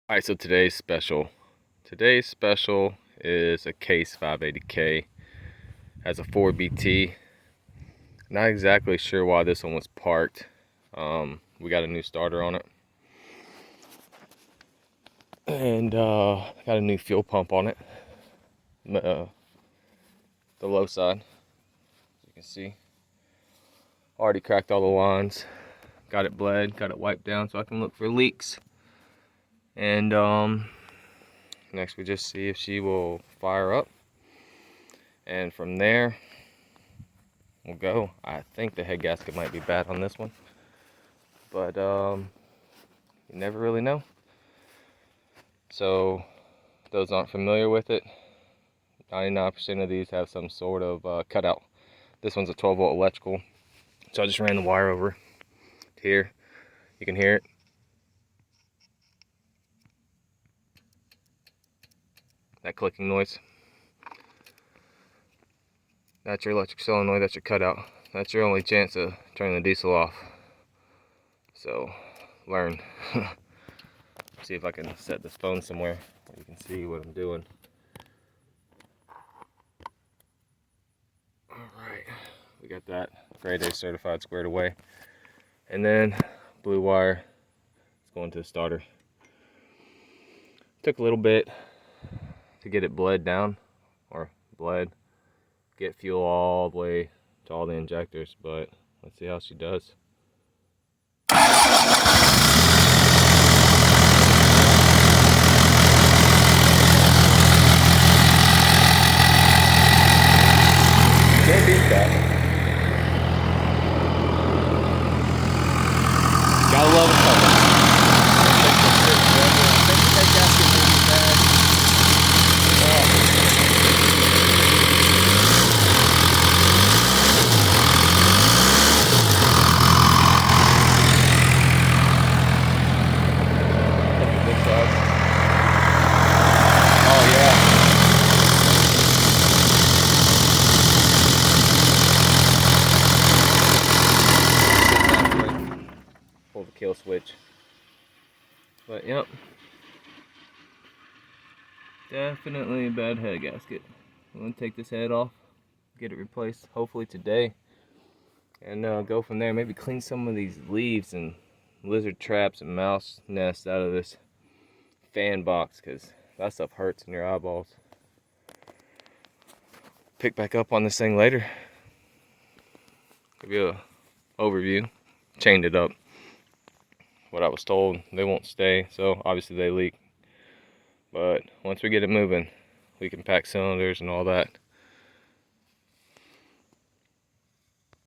Alright, so today's special. Today's special is a Case 580K. Has a 4BT. Not exactly sure why this one was parked. We got a new starter on it. And got a new fuel pump on it. The low side, as you can see. Already cracked all the lines. Got it bled, got it wiped down so I can look for leaks. And next we just see if she will fire up. And from there, we'll go. I think the head gasket might be bad on this one, but you never really know. So those aren't familiar with it, 99% of these have some sort of cutout. This one's a 12-volt electrical, so I just ran the wire over to here. You can hear it. That clicking noise. That's your electric solenoid, that's your cutout. That's your only chance of turning the diesel off. So, learn. See if I can set this phone somewhere where you can see what I'm doing. Alright, we got that grade A certified squared away. And then, blue wire is going to the starter. Took a little bit to get it bled down, or bled. Get fuel all the way to all the injectors, but let's see how she does. Can't beat that. Gotta love it. Pull the kill switch. But yep, definitely a bad head gasket. I'm gonna take this head off, get it replaced hopefully today, and go from there. Maybe clean some of these leaves and lizard traps and mouse nests out of this fan box, because that stuff hurts in your eyeballs. Pick back up on this thing later. Give you an overview. Chained it up. What I was told, they won't stay, so obviously they leak. But once we get it moving, we can pack cylinders and all that.